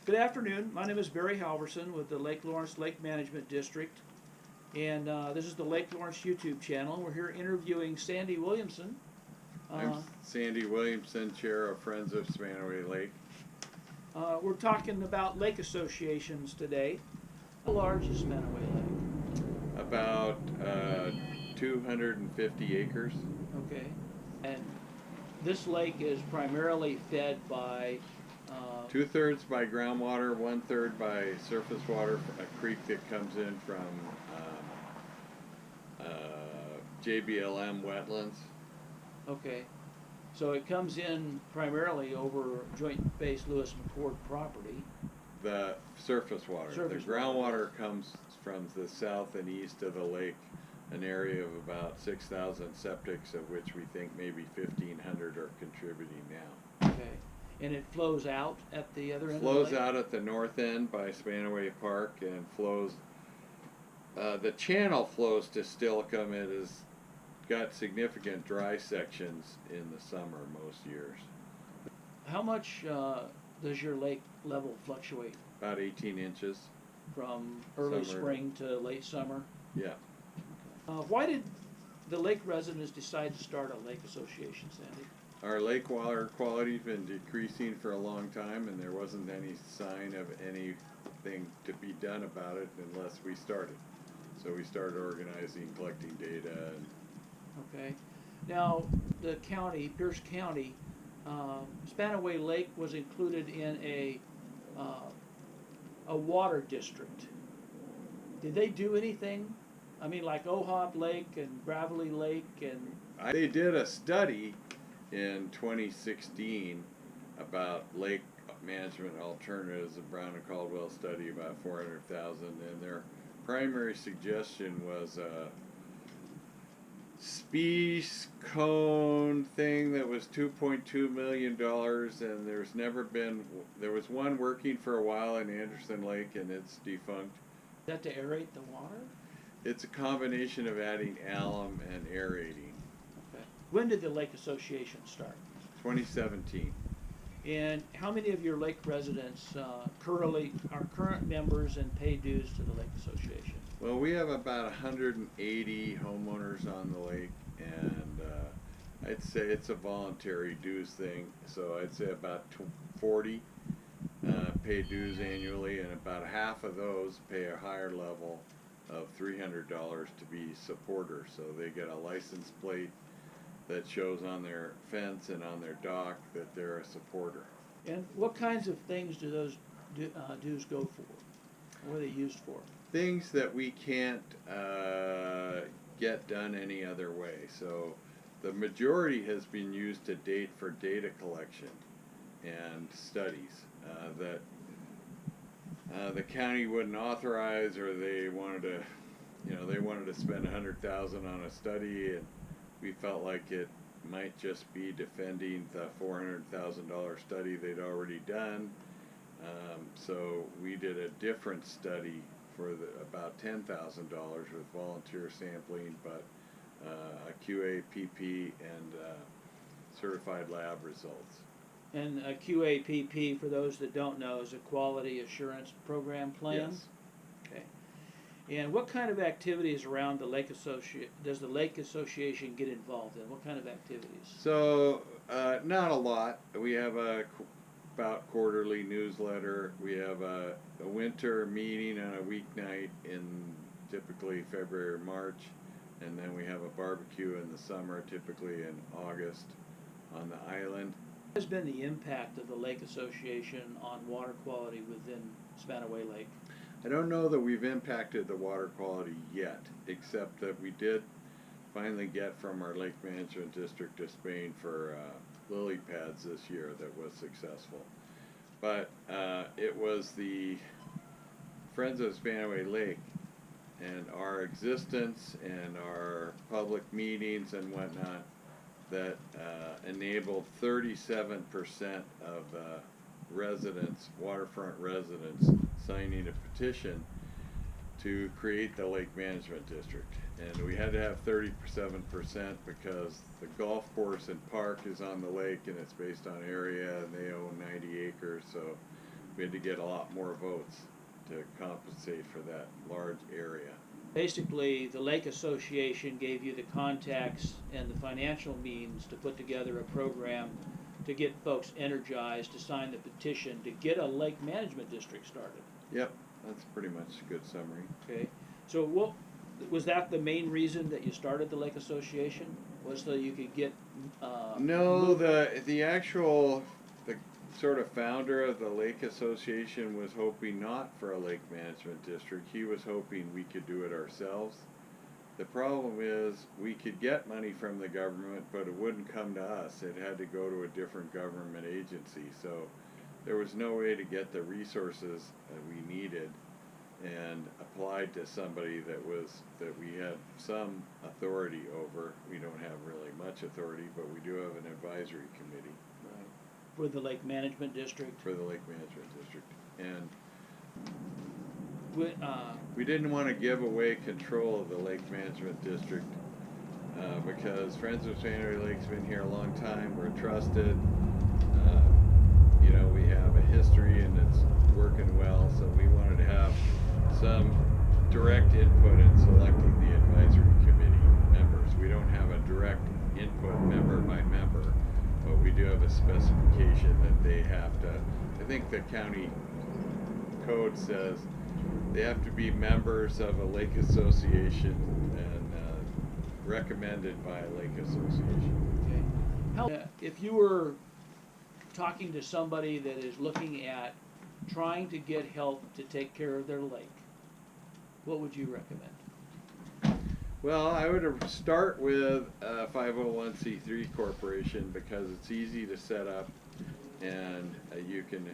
Good afternoon. My name is Barry Halverson with the Lake Lawrence Lake Management District, and this is the Lake Lawrence YouTube channel. We're here interviewing Sandy Williamson. I'm Sandy Williamson, Chair of Friends of Spanaway Lake. We're talking about lake associations today. How large is Spanaway Lake? About 250 acres. Okay. And this lake is primarily fed by 2/3 by groundwater, 1/3 by surface water, a creek that comes in from JBLM wetlands. Okay. So it comes in primarily over Joint Base Lewis McCord property. The surface water. Surface the groundwater comes from the south and east of the lake, an area of about 6,000 septics, of which we think maybe 1,500 are contributing now. Okay. And it flows out at the other end Flows of the lake? out at the north end by Spanaway Park and flows, the channel flows to Stilcombe. It has got significant dry sections in the summer most years. How much does your lake level fluctuate About 18 inches. from early Summer. spring to late summer? Yeah. Why did the lake residents decide to start a lake association, Sandy? Our lake water quality's been decreasing for a long time, and there wasn't any sign of anything to be done about it unless we started. So we started organizing, collecting data. And Okay. Now, the county, Pierce County, Spanaway Lake was included in a water district. Did they do anything? I mean, like Ohop Lake and Gravelly Lake and... they did a study in 2016 about lake management alternatives, a Brown and Caldwell study, about 400,000, and their primary suggestion was a species cone thing that was $2.2 million, and there was one working for a while in Anderson Lake, and it's defunct. Is that to aerate the water? It's a combination of adding alum and aerating. Okay. When did the Lake Association start? 2017. And how many of your lake residents are current members and pay dues to the Lake Association? Well, we have about 180 homeowners on the lake, and I'd say it's a voluntary dues thing, so I'd say about 40 pay dues annually, and about half of those pay a higher level of $300 to be supporters. So they get a license plate that shows on their fence and on their dock that they're a supporter. And what kinds of things do those dues go for? What are they used for? Things that we can't get done any other way. So the majority has been used to date for data collection and studies that the county wouldn't authorize, or they wanted to spend $100,000 on a study, and we felt like it might just be defending the $400,000 study they'd already done. So we did a different study for about $10,000 with volunteer sampling, but a QAPP and certified lab results. And a QAPP, for those that don't know, is a Quality Assurance Program plan? Yes. Okay. And what kind of activities around the Lake Association does the Lake Association get involved in? What kind of activities? So not a lot. We have about quarterly newsletter. We have a winter meeting on a weeknight in typically February or March, and then we have a barbecue in the summer, typically in August, on the island. What has been the impact of the Lake Association on water quality within Spanaway Lake? I don't know that we've impacted the water quality yet, except that we did finally get from our Lake Management District to Spain for lily pads this year that was successful. But it was the Friends of Spanaway Lake and our existence and our public meetings and whatnot that enabled 37% of residents, waterfront residents, signing a petition to create the Lake Management District. And we had to have 37% because the golf course and park is on the lake, and it's based on area, and they own 90 acres, so we had to get a lot more votes to compensate for that large area. Basically, the Lake Association gave you the contacts and the financial means to put together a program to get folks energized to sign the petition to get a lake management district started. Yep, that's pretty much a good summary. Okay, so what was that the main reason that you started the Lake Association? Was so you could get No, the sort of founder of the Lake Association was hoping not for a lake management district. He was hoping we could do it ourselves. The problem is we could get money from the government, but it wouldn't come to us. It had to go to a different government agency. So there was no way to get the resources that we needed and applied to somebody that we had some authority over. We don't have really much authority, but we do have an advisory committee. for the Lake Management District? For the Lake Management District. And We, we didn't want to give away control of the Lake Management District because Friends of Spanaway Lake's been here a long time. We're trusted. You know, we have a history and it's working well, so we wanted to have some direct input in selecting the advisory committee members. We don't have a direct input member by member, but we do have a specification that they have to, I think the county code says they have to be members of a lake association and recommended by a lake association. okay. How, if you were talking to somebody that is looking at trying to get help to take care of their lake, what would you recommend? Well, I would start with a 501c3 corporation because it's easy to set up and you can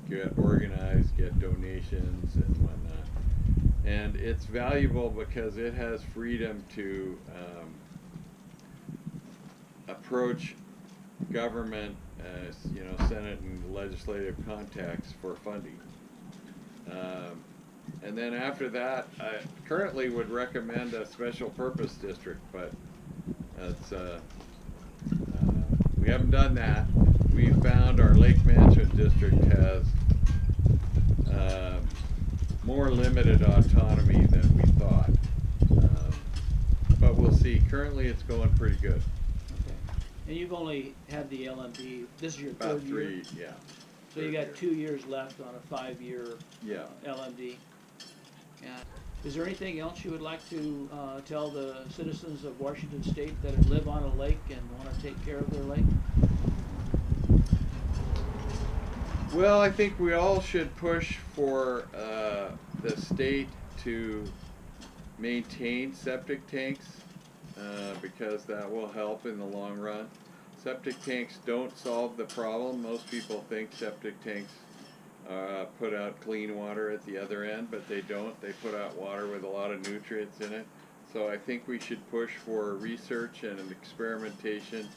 get organized, get donations and whatnot. And it's valuable because it has freedom to approach government, you know, Senate and legislative contacts for funding. And then after that, I currently would recommend a special purpose district, but it's, we haven't done that. We found our lake management district has more limited autonomy than we thought. But we'll see. Currently it's going pretty good. Okay. And you've only had the LMD, this is your About third three, year? yeah. So you got 2 years left on a 5-year Yeah. LMD. Yeah. Is there anything else you would like to tell the citizens of Washington State that live on a lake and want to take care of their lake? Well, I think we all should push for the state to maintain septic tanks because that will help in the long run. Septic tanks don't solve the problem. Most people think septic tanks put out clean water at the other end, but they don't. They put out water with a lot of nutrients in it. So I think we should push for research and experimentation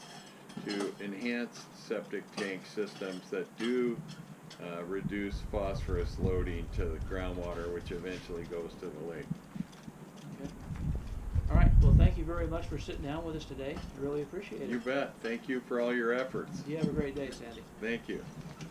to enhance septic tank systems that do reduce phosphorus loading to the groundwater, which eventually goes to the lake. Okay. All right. Well, thank you very much for sitting down with us today. I really appreciate it. You bet. Thank you for all your efforts. You have a great day, Sandy. Thank you.